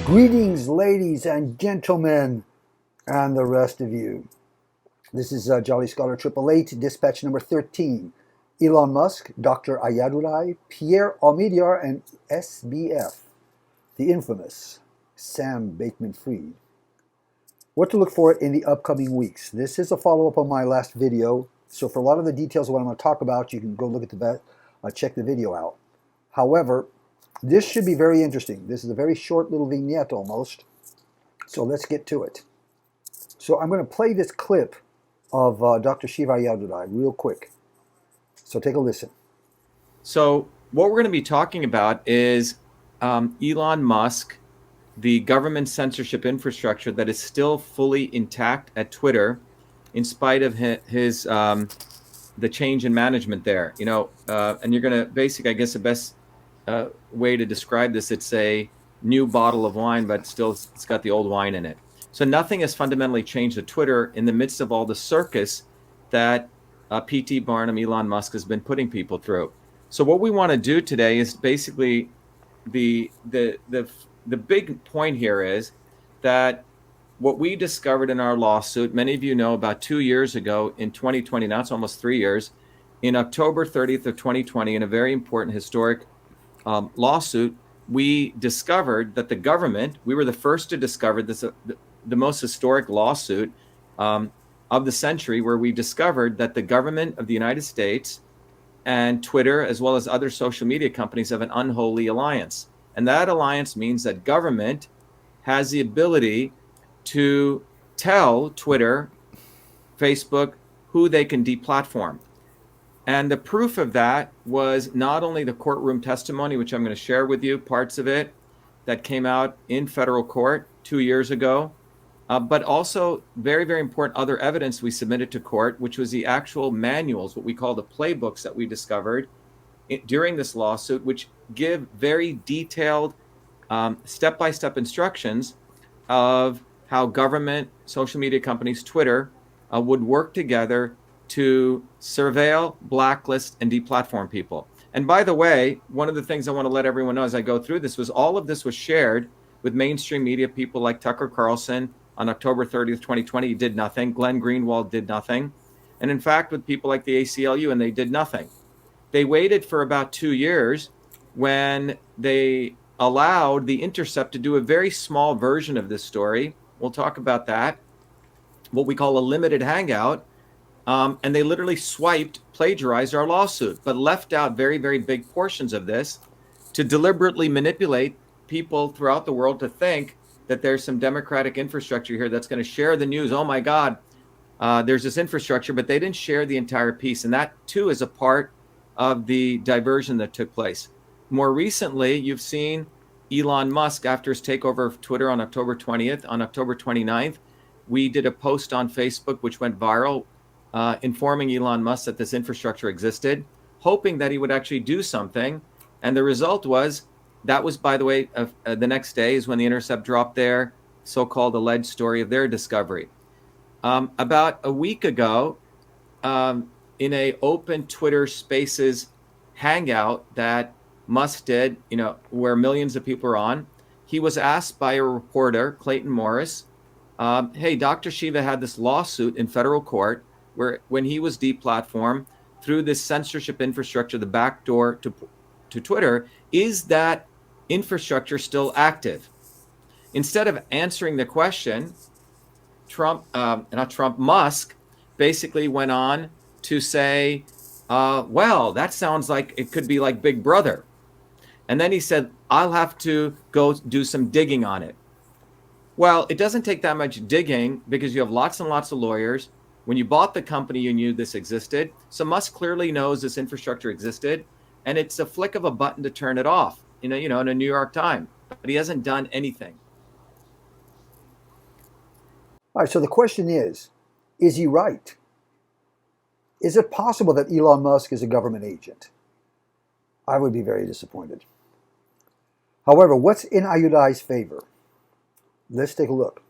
Greetings, ladies and gentlemen, and the rest of you. This is Jolly Scholar 888, dispatch number 13. Elon Musk, Dr. Ayyadurai, Pierre, Omidyar, and SBF, the infamous Sam Bankman-Fried. What to look for in the upcoming weeks. This is a follow-up on my last video, so for a lot of the details of what I'm going to talk about, you can go look at check the video out. However, this should be very interesting. This is a very short little vignette almost. So let's get to it. So I'm going to play this clip of Dr.SHIVA Ayyadurai real quick. So take a listen. So what we're going to be talking about is Elon Musk, the government censorship infrastructure that is still fully intact at Twitter in spite of his the change in management there. You know, and you're going to basically, I guess the best way to describe this, it's a new bottle of wine, but still it's got the old wine in it. So nothing has fundamentally changed at Twitter in the midst of all the circus that P.T. Barnum, Elon Musk has been putting people through. So what we want to do today is basically the big point here is that what we discovered in our lawsuit, many of you know about 2 years ago in 2020, now it's almost 3 years, in October 30th of 2020, in a very important historic lawsuit, we discovered that the government, we were the first to discover this, the most historic lawsuit of the century, where we discovered that the government of the United States and Twitter, as well as other social media companies, have an unholy alliance. And that alliance means that government has the ability to tell Twitter, Facebook, who they can deplatform. And the proof of that was not only the courtroom testimony, which I'm going to share with you, parts of it that came out in federal court 2 years ago, but also very, very important other evidence we submitted to court, which was the actual manuals, what we call the playbooks that we discovered during this lawsuit, which give very detailed step-by-step instructions of how government, social media companies, Twitter, would work together to surveil, blacklist, and deplatform people. And by the way, one of the things I want to let everyone know as I go through this was all of this was shared with mainstream media people like Tucker Carlson on October 30th, 2020. He did nothing. Glenn Greenwald did nothing. And in fact, with people like the ACLU, and they did nothing. They waited for about 2 years when they allowed The Intercept to do a very small version of this story. We'll talk about that. What we call a limited hangout. And they literally plagiarized our lawsuit, but left out very, very big portions of this to deliberately manipulate people throughout the world to think that there's some democratic infrastructure here that's going to share the news. Oh my God, there's this infrastructure, but they didn't share the entire piece. And that too is a part of the diversion that took place. More recently, you've seen Elon Musk, after his takeover of Twitter on October 20th, on October 29th, we did a post on Facebook, which went viral, informing Elon Musk that this infrastructure existed, hoping that he would actually do something. And the result was, that was, by the way, the next day is when The Intercept dropped their so-called alleged story of their discovery. About a week ago, in a open Twitter Spaces hangout that Musk did, you know, where millions of people are on, he was asked by a reporter, Clayton Morris, hey, Dr.SHIVA had this lawsuit in federal court where when he was deplatformed through this censorship infrastructure, the backdoor to Twitter, is that infrastructure still active? Instead of answering the question, Musk basically went on to say, well, that sounds like it could be like Big Brother. And then he said, I'll have to go do some digging on it. Well, it doesn't take that much digging because you have lots and lots of lawyers. When you bought the company, you knew this existed. So Musk clearly knows this infrastructure existed, and it's a flick of a button to turn it off, in a New York Times. But he hasn't done anything. All right, so the question is he right? Is it possible that Elon Musk is a government agent? I would be very disappointed. However, what's in Ayyadurai's favor? Let's take a look.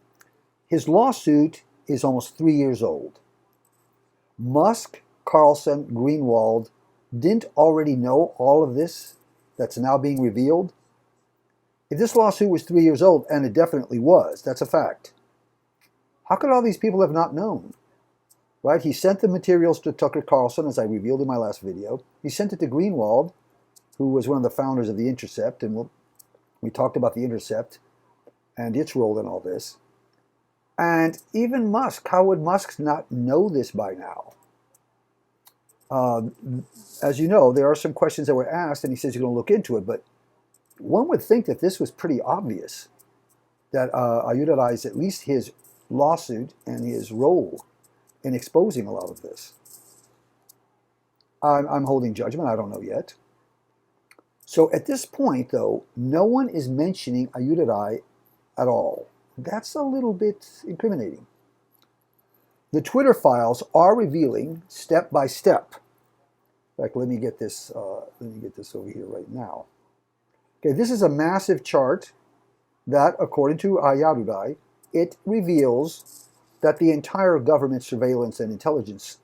His lawsuit is almost 3 years old. Musk Carlson, Greenwald didn't already know all of this that's now being revealed? If this lawsuit was 3 years old, and it definitely was, that's a fact, how could all these people have not known? Right? He sent the materials to Tucker Carlson, as I revealed in my last video. He sent it to Greenwald, who was one of the founders of The Intercept, and we talked about The Intercept and its role in all this. And even Musk, how would Musk not know this by now? As you know, there are some questions that were asked, and he says he's going to look into it, but one would think that this was pretty obvious, that Ayyadurai, at least his lawsuit and his role in exposing a lot of this. I'm holding judgment, I don't know yet. So at this point, though, no one is mentioning Ayyadurai at all. That's a little bit incriminating. The Twitter files are revealing step by step. In fact, let me get this over here right now. Okay, this is a massive chart that, according to Ayyadurai, it reveals that the entire government surveillance and intelligence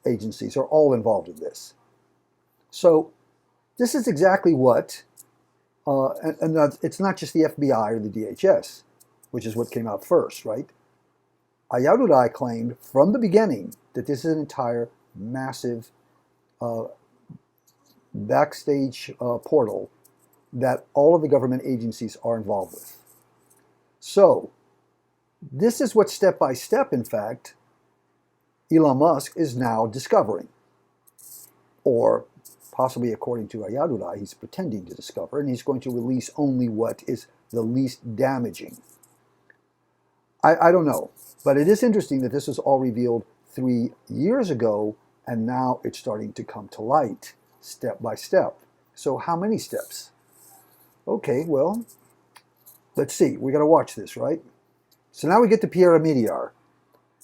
agencies are all involved in this. So this is exactly what, and it's not just the FBI or the DHS, which is what came out first, right? Ayyadurai claimed from the beginning that this is an entire massive backstage portal that all of the government agencies are involved with. So this is what step by step, in fact, Elon Musk is now discovering. Or possibly, according to Ayyadurai, he's pretending to discover, and he's going to release only what is the least damaging. I don't know, but it is interesting that this was all revealed 3 years ago, and now it's starting to come to light step by step. So how many steps? Okay, well, let's see. We got to watch this, right? So now we get to Pierre Omidyar.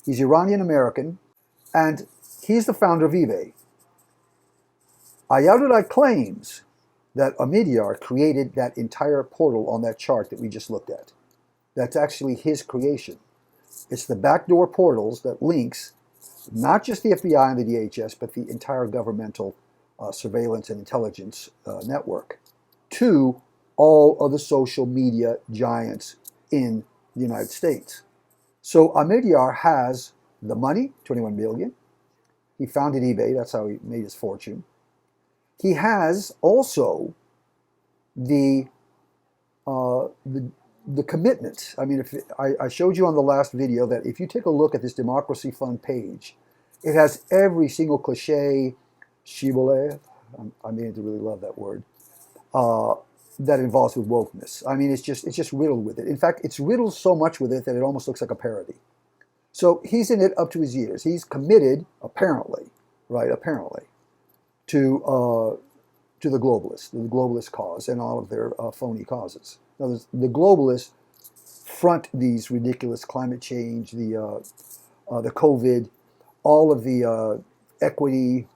He's Iranian-American, and he's the founder of eBay. Ayyadurai claims that Omidyar created that entire portal on that chart that we just looked at. That's actually his creation. It's the backdoor portals that links not just the FBI and the DHS, but the entire governmental surveillance and intelligence network to all of the social media giants in the United States. So Omidyar has the money, 21 billion. He founded eBay, that's how he made his fortune. He has also the commitment. I mean, if I showed you on the last video that if you take a look at this Democracy Fund page, it has every single cliche, shibboleth, I'm beginning to really love that word, that involves with wokeness. I mean, it's just riddled with it. In fact, it's riddled so much with it that it almost looks like a parody. So he's in it up to his ears. He's committed, apparently, right, apparently, to the globalist cause and all of their phony causes. Now, the globalists front these ridiculous climate change, the COVID, all of the equity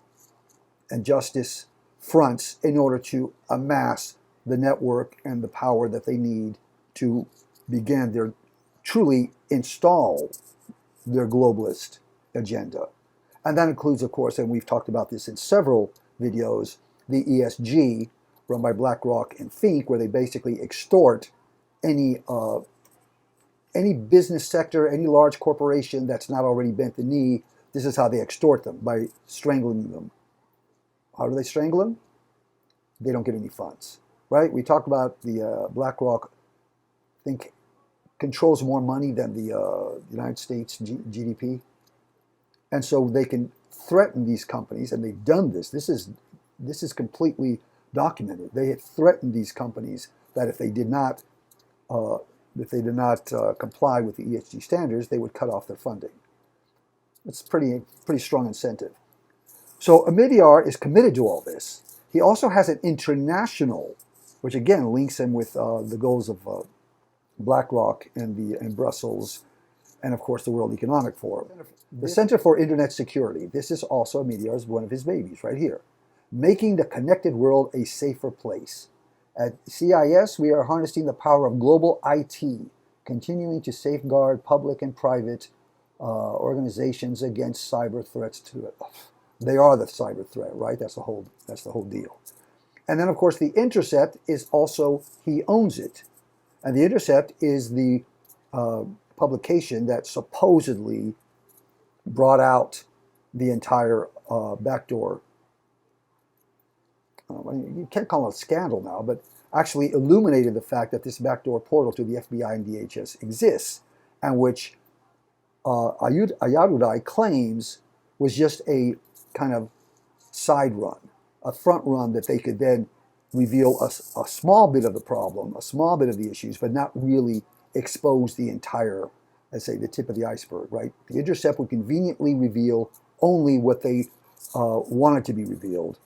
and justice fronts in order to amass the network and the power that they need to begin their, truly install their globalist agenda. And that includes, of course, and we've talked about this in several videos, the ESG run by BlackRock and Think, where they basically extort any business sector, any large corporation that's not already bent the knee. This is how they extort them, by strangling them. How do they strangle them? They don't get any funds, right? We talked about the BlackRock, I think, controls more money than the United States GDP. And so they can threaten these companies, and they've done this. This is completely documented. They had threatened these companies that if they did not comply with the ESG standards, they would cut off their funding. It's pretty strong incentive. So Omidyar is committed to all this. He also has an international, which again links him with the goals of BlackRock and Brussels, and of course the World Economic Forum. The Center for Internet Security. This is also Omidyar's one of his babies right here. Making the connected world a safer place. At CIS, we are harnessing the power of global IT, continuing to safeguard public and private organizations against cyber threats to it. They are the cyber threat, right? That's the whole deal. And then, of course, The Intercept is also, he owns it. And The Intercept is the publication that supposedly brought out the entire backdoor, you can't call it a scandal now, but actually illuminated the fact that this backdoor portal to the FBI and DHS exists, and which Ayyadurai claims was just a kind of side run, a front run that they could then reveal a small bit of the problem, a small bit of the issues, but not really expose the entire, let's say, the tip of the iceberg, right? The Intercept would conveniently reveal only what they wanted to be revealed,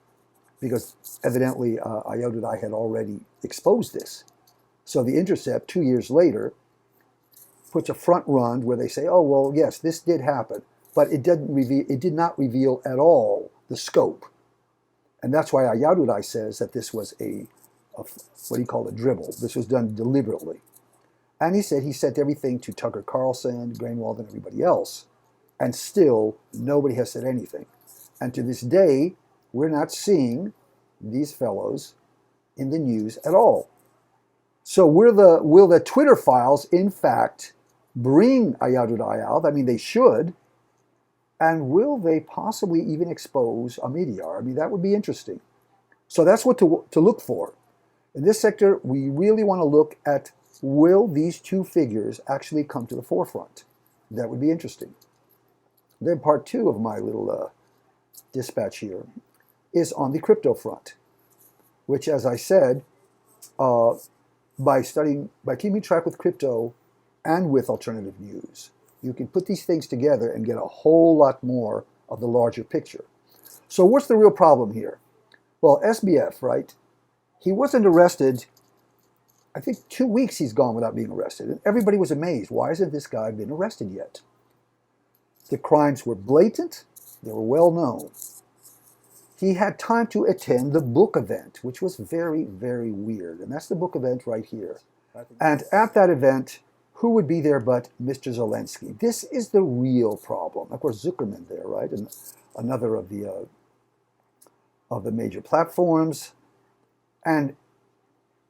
because evidently Ayyadurai had already exposed this. So The Intercept, 2 years later, puts a front run where they say, oh, well, yes, this did happen, but it did not reveal at all the scope. And that's why Ayyadurai says that this was what he called a dribble. This was done deliberately. And he said he sent everything to Tucker Carlson, Greenwald, and everybody else, and still nobody has said anything. And to this day, we're not seeing these fellows in the news at all. So will the Twitter files, in fact, bring Ayyadurai out? I mean, they should. And will they possibly even expose Omidyar? I mean, that would be interesting. So that's what to look for. In this sector, we really want to look at, will these two figures actually come to the forefront? That would be interesting. Then part two of my little dispatch here is on the crypto front, which, as I said, by keeping track with crypto and with alternative news, you can put these things together and get a whole lot more of the larger picture. So what's the real problem here? Well, SBF, right? He wasn't arrested. I think 2 weeks he's gone without being arrested. And everybody was amazed. Why hasn't this guy been arrested yet? The crimes were blatant. They were well known. He had time to attend the book event, which was very, very weird. And that's the book event right here. And at that event, who would be there but Mr. Zelensky? This is the real problem. Of course, Zuckerman there, right? And another of the major platforms. And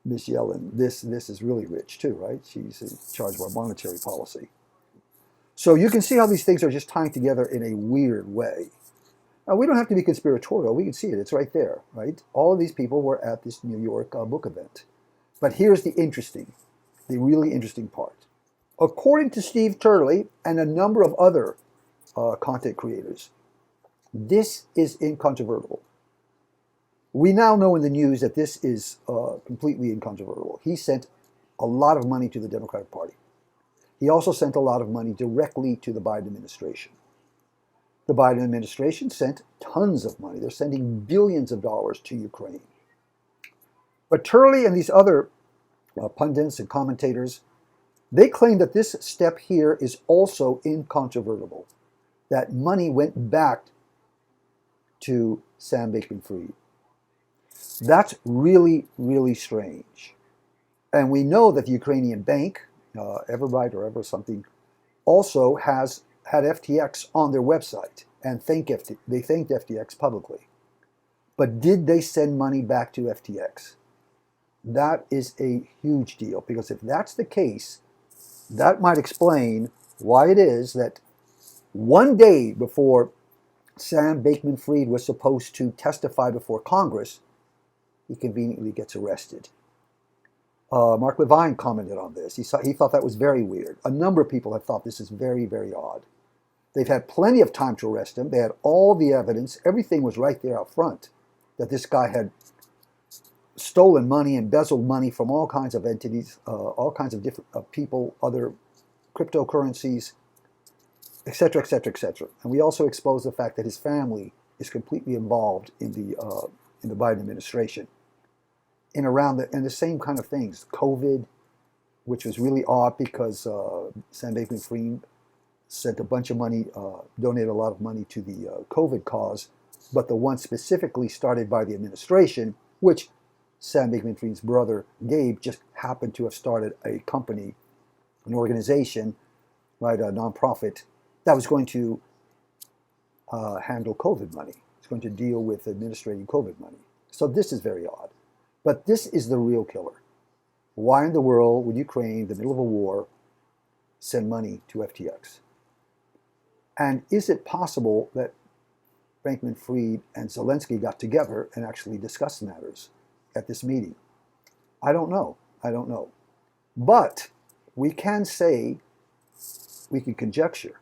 Miss Yellen, this is really rich too, right? She's in charge of our monetary policy. So you can see how these things are just tying together in a weird way. Now, we don't have to be conspiratorial. We can see it. It's right there, right? All of these people were at this New York book event. But here's the really interesting part. According to Steve Turley and a number of other content creators, this is incontrovertible. We now know in the news that this is completely incontrovertible. He sent a lot of money to the Democratic Party. He also sent a lot of money directly to the Biden administration. The Biden administration sent tons of money. They're sending billions of dollars to Ukraine. But Turley and these other pundits and commentators, they claim that this step here is also incontrovertible, that money went back to Sam Bankman-Fried. That's really, really strange. And we know that the Ukrainian bank, Everbright or Ever something, also had FTX on their website, and they thanked FTX publicly. But did they send money back to FTX? That is a huge deal, because if that's the case, that might explain why it is that one day before Sam Bankman-Fried was supposed to testify before Congress, he conveniently gets arrested. Mark Levine commented on this. He thought that was very weird. A number of people have thought this is very, very odd. They've had plenty of time to arrest him. They had all the evidence. Everything was right there up front, that this guy had stolen money, embezzled money from all kinds of entities, all kinds of different people, other cryptocurrencies, etc., etc., etc. And we also exposed the fact that his family is completely involved in the Biden administration, in the same kind of things. COVID, which was really odd because Sam Bankman-Fried sent a bunch of money, donated a lot of money to the COVID cause, but the one specifically started by the administration, which Sam Bankman-Fried's brother, Gabe, just happened to have started a company, an organization, right, a nonprofit, that was going to handle COVID money. It's going to deal with administrating COVID money. So this is very odd. But this is the real killer. Why in the world would Ukraine, in the middle of a war, send money to FTX? And is it possible that Bankman-Fried and Zelensky got together and actually discussed matters at this meeting? I don't know. I don't know. But we can say, we can conjecture,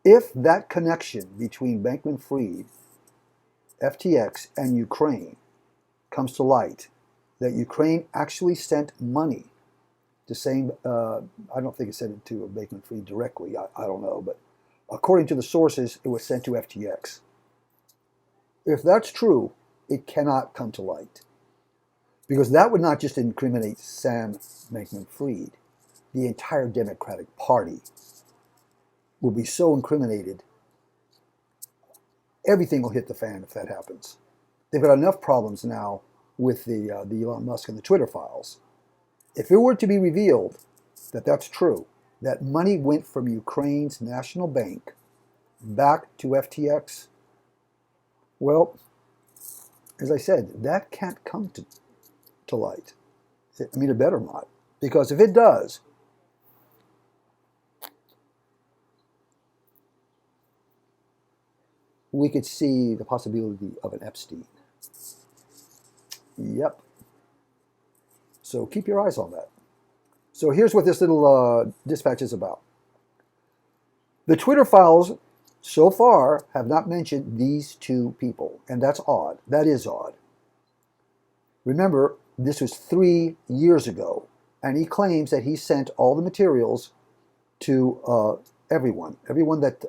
if that connection between Bankman-Fried, FTX, and Ukraine comes to light, that Ukraine actually sent money to same, I don't think it sent it to Bankman-Fried directly, I don't know, but according to the sources, it was sent to FTX. If that's true, it cannot come to light. Because that would not just incriminate Sam Bankman-Fried. The entire Democratic Party will be so incriminated, everything will hit the fan if that happens. They've got enough problems now with the Elon Musk and the Twitter files. If it were to be revealed that that's true, that money went from Ukraine's national bank back to FTX, well, as I said, that can't come to light. I mean, it better not. Because if it does, we could see the possibility of an Epstein. Yep. So keep your eyes on that. So here's what this little dispatch is about. The Twitter files so far have not mentioned these two people, and that's odd. That is odd. Remember, this was 3 years ago, and he claims that he sent all the materials to everyone that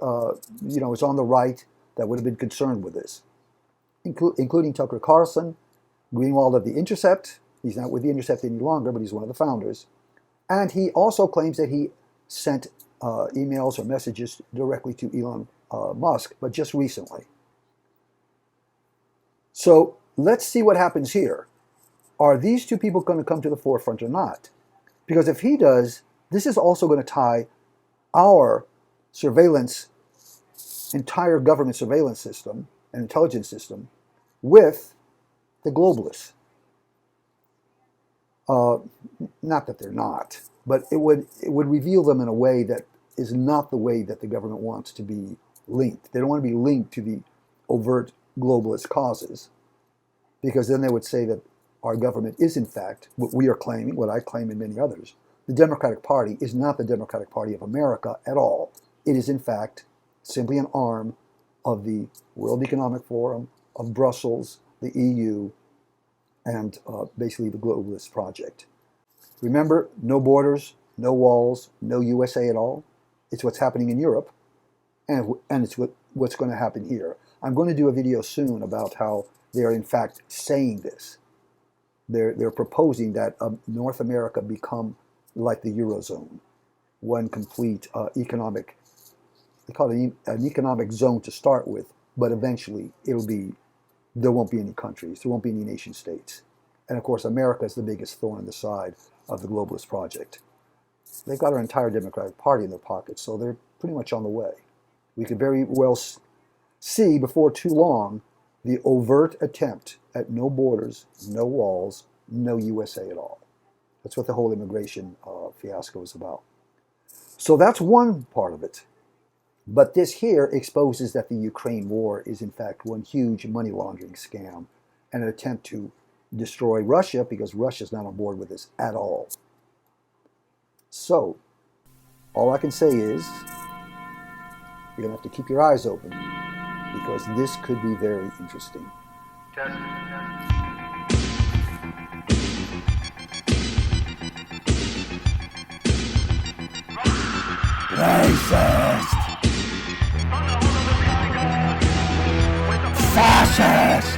is on the right that would have been concerned with this, including Tucker Carlson, Greenwald of The Intercept. He's not with The Intercept any longer, but he's one of the founders. And he also claims that he sent emails or messages directly to Elon Musk, but just recently. So let's see what happens here. Are these two people going to come to the forefront or not? Because if he does, this is also going to tie our surveillance, entire government surveillance system and intelligence system with the globalists. Not that they're not, but it would reveal them in a way that is not the way that the government wants to be linked. They don't want to be linked to the overt globalist causes, because then they would say that our government is in fact what we are claiming, what I claim and many others. The Democratic Party is not the Democratic Party of America at all. It is in fact simply an arm of the World Economic Forum, of Brussels, the EU, and basically the globalist project. Remember, no borders, no walls, no USA at all. It's what's happening in Europe, and it's what's going to happen here. I'm going to do a video soon about how they are in fact saying this. They're proposing that North America become like the Eurozone, one complete economic, they call it an economic zone to start with, but eventually there won't be any countries, there won't be any nation states. And of course, America is the biggest thorn in the side of the globalist project. They've got our entire Democratic Party in their pockets, so they're pretty much on the way. We could very well see before too long the overt attempt at no borders, no walls, no USA at all. That's what the whole immigration fiasco is about. So that's one part of it. But this here exposes that the Ukraine war is in fact one huge money laundering scam and an attempt to destroy Russia, because Russia's not on board with this at all. So, all I can say is, you're going to have to keep your eyes open, because this could be very interesting. Racist! Fascist!